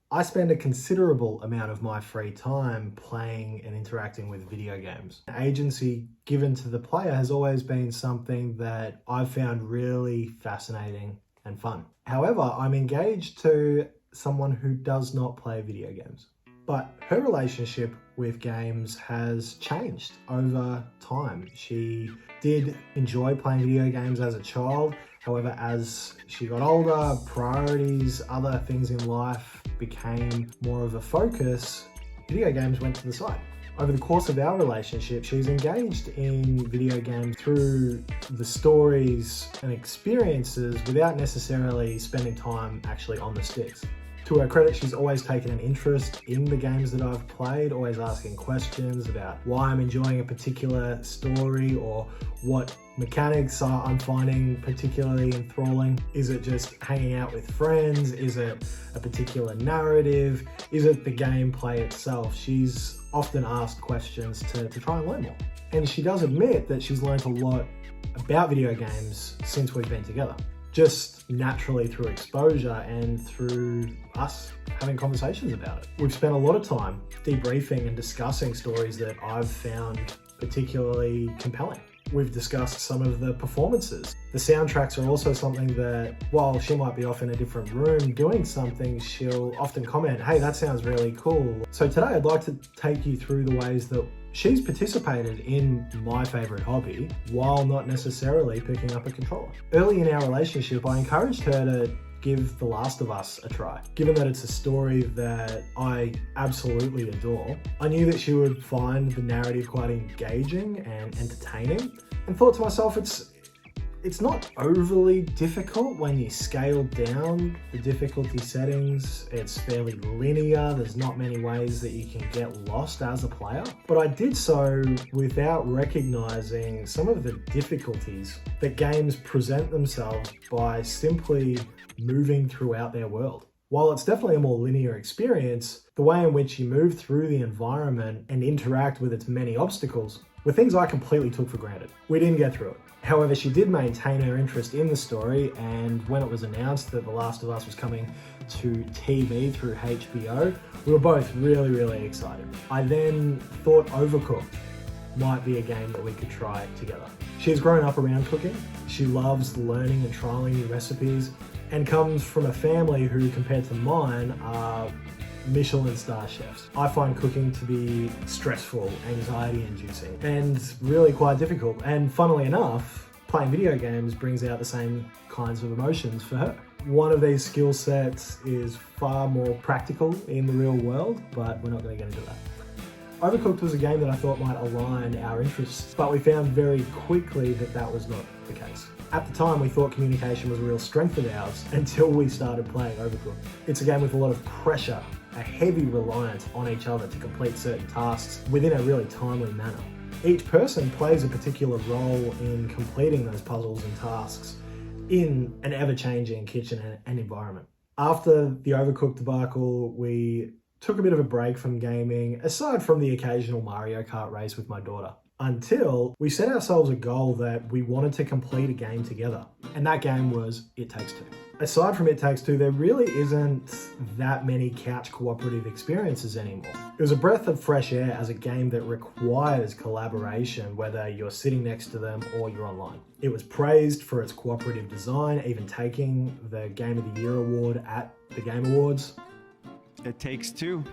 I spend a considerable amount of my free time playing and interacting with video games. Agency given to the player has always been something that I've found really fascinating and fun. However, I'm engaged to someone who does not play video games. But her relationship with games has changed over time. She did enjoy playing video games as a child. However, as she got older, priorities, other things in life became more of a focus, video games went to the side. Over the course of our relationship, she's engaged in video games through the stories and experiences without necessarily spending time actually on the sticks. To her credit, she's always taken an interest in the games that I've played, always asking questions about why I'm enjoying a particular story or what mechanics I'm finding particularly enthralling. Is it just hanging out with friends? Is it a particular narrative? Is it the gameplay itself? She's often asked questions to try and learn more. And she does admit that she's learned a lot about video games since we've been together. Just naturally through exposure and through us having conversations about it. We've spent a lot of time debriefing and discussing stories that I've found particularly compelling. We've discussed some of the performances. The soundtracks are also something that, while she might be off in a different room doing something, she'll often comment, "Hey, that sounds really cool." So today I'd like to take you through the ways that she's participated in my favorite hobby while not necessarily picking up a controller. Early in our relationship, I encouraged her to give The Last of Us a try. Given that it's a story that I absolutely adore, I knew that she would find the narrative quite engaging and entertaining, and thought to myself, it's not overly difficult when you scale down the difficulty settings. It's fairly linear. There's not many ways that you can get lost as a player. But I did so without recognizing some of the difficulties that games present themselves by simply moving throughout their world. While it's definitely a more linear experience, the way in which you move through the environment and interact with its many obstacles were things I completely took for granted. We didn't get through it. However, she did maintain her interest in the story, and when it was announced that The Last of Us was coming to TV through HBO, we were both really, really excited. I then thought Overcooked might be a game that we could try together. She's grown up around cooking. She loves learning and trialing new recipes, and comes from a family who, compared to mine, are Michelin star chefs. I find cooking to be stressful, anxiety-inducing, and really quite difficult. And funnily enough, playing video games brings out the same kinds of emotions for her. One of these skill sets is far more practical in the real world, but we're not going to get into that. Overcooked was a game that I thought might align our interests, but we found very quickly that that was not the case. At the time, we thought communication was a real strength of ours until we started playing Overcooked. It's a game with a lot of pressure, a heavy reliance on each other to complete certain tasks within a really timely manner. Each person plays a particular role in completing those puzzles and tasks in an ever-changing kitchen and environment. After the Overcooked debacle, we took a bit of a break from gaming, aside from the occasional Mario Kart race with my daughter, until we set ourselves a goal that we wanted to complete a game together. And that game was It Takes Two. Aside from It Takes Two, there really isn't that many couch cooperative experiences anymore. It was a breath of fresh air as a game that requires collaboration, whether you're sitting next to them or you're online. It was praised for its cooperative design, even taking the Game of the Year award at the Game Awards. It takes two.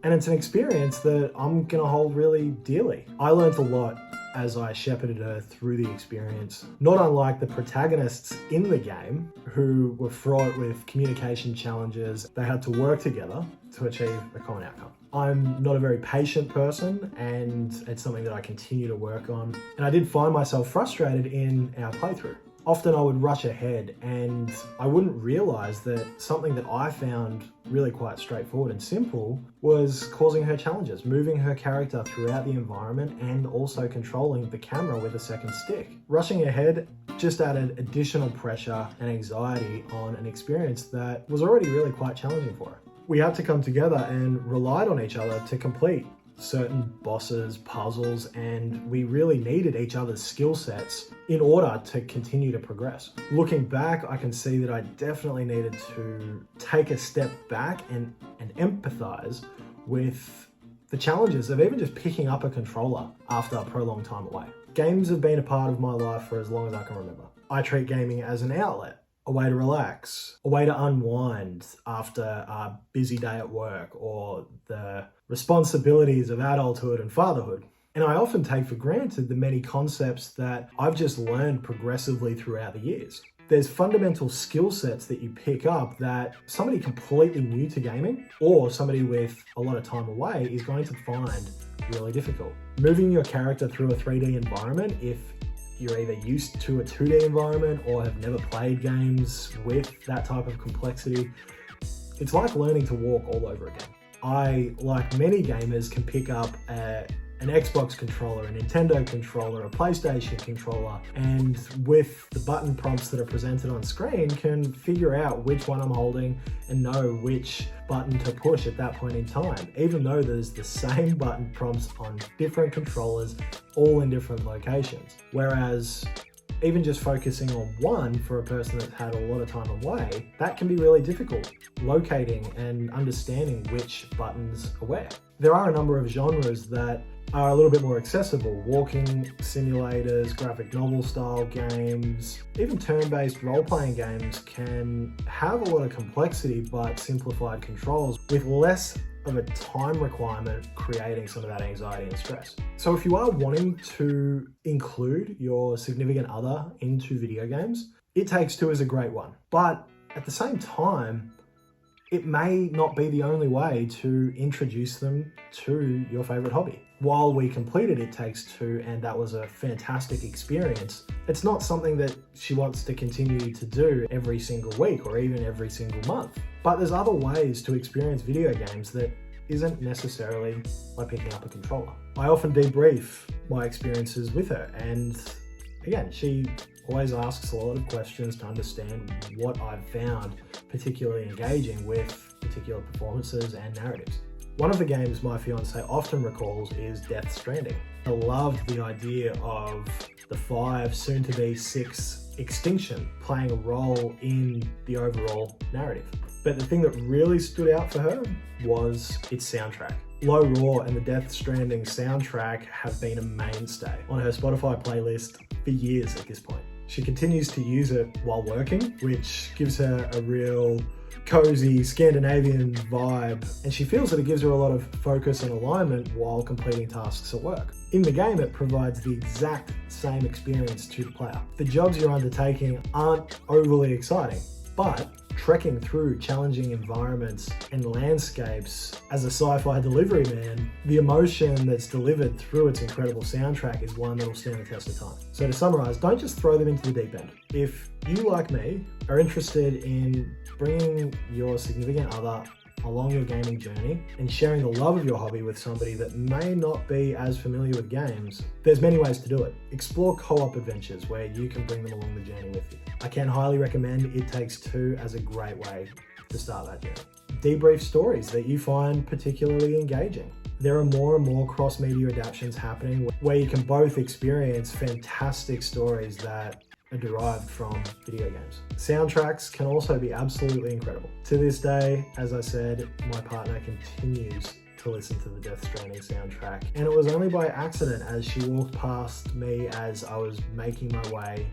And it's an experience that I'm gonna hold really dearly. I learned a lot as I shepherded her through the experience, not unlike the protagonists in the game who were fraught with communication challenges. They had to work together to achieve a common outcome. I'm not a very patient person, and it's something that I continue to work on. And I did find myself frustrated in our playthrough. Often I would rush ahead and I wouldn't realize that something that I found really quite straightforward and simple was causing her challenges, moving her character throughout the environment and also controlling the camera with a second stick. Rushing ahead just added additional pressure and anxiety on an experience that was already really quite challenging for her. We had to come together and relied on each other to complete certain bosses, puzzles, and we really needed each other's skill sets in order to continue to progress. Looking back, I can see that I definitely needed to take a step back and empathize with the challenges of even just picking up a controller after a prolonged time away. Games have been a part of my life for as long as I can remember. I treat gaming as an outlet, a way to relax, a way to unwind after a busy day at work or the responsibilities of adulthood and fatherhood. And I often take for granted the many concepts that I've just learned progressively throughout the years. There's fundamental skill sets that you pick up that somebody completely new to gaming or somebody with a lot of time away is going to find really difficult. Moving your character through a 3D environment, if you're either used to a 2D environment or have never played games with that type of complexity, it's like learning to walk all over again. I, like many gamers, can pick up an Xbox controller, a Nintendo controller, a PlayStation controller, and with the button prompts that are presented on screen can figure out which one I'm holding and know which button to push at that point in time, even though there's the same button prompts on different controllers, all in different locations. Whereas even just focusing on one for a person that's had a lot of time away, that can be really difficult, locating and understanding which buttons are where. There are a number of genres that are a little bit more accessible. Walking simulators, graphic novel style games, even turn-based role-playing games can have a lot of complexity but simplified controls with less of a time requirement, creating some of that anxiety and stress. So if you are wanting to include your significant other into video games, It Takes Two is a great one. But at the same time, it may not be the only way to introduce them to your favorite hobby. While we completed It Takes Two and that was a fantastic experience, it's not something that she wants to continue to do every single week or even every single month. But there's other ways to experience video games that isn't necessarily by picking up a controller. I often debrief my experiences with her, and again, she always asks a lot of questions to understand what I've found particularly engaging with particular performances and narratives. One of the games my fiance often recalls is Death Stranding. I loved the idea of the 5, soon to be 6 extinction playing a role in the overall narrative. But the thing that really stood out for her was its soundtrack. Low Roar and the Death Stranding soundtrack have been a mainstay on her Spotify playlist for years at this point. She continues to use it while working, which gives her a real cozy Scandinavian vibe, and she feels that it gives her a lot of focus and alignment while completing tasks at work. In the game, it provides the exact same experience to the player. The jobs you're undertaking aren't overly exciting, but trekking through challenging environments and landscapes as a sci-fi delivery man, the emotion that's delivered through its incredible soundtrack is one that will stand the test of time. So to summarize, don't just throw them into the deep end. If you, like me, are interested in bringing your significant other along your gaming journey and sharing the love of your hobby with somebody that may not be as familiar with games, there's many ways to do it. Explore co-op adventures where you can bring them along the journey with you. I can highly recommend It Takes Two as a great way to start that journey. Debrief stories that you find particularly engaging. There are more and more cross-media adaptations happening where you can both experience fantastic stories that are derived from video games. Soundtracks can also be absolutely incredible. To this day, as I said, my partner continues to listen to the Death Stranding soundtrack, and it was only by accident as she walked past me as I was making my way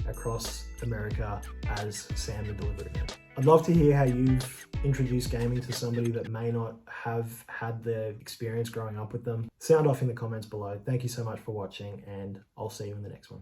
across America as Sam the Delivery Man. I'd love to hear how you've introduced gaming to somebody that may not have had the experience growing up with them. Sound off in the comments below. Thank you so much for watching, and I'll see you in the next one.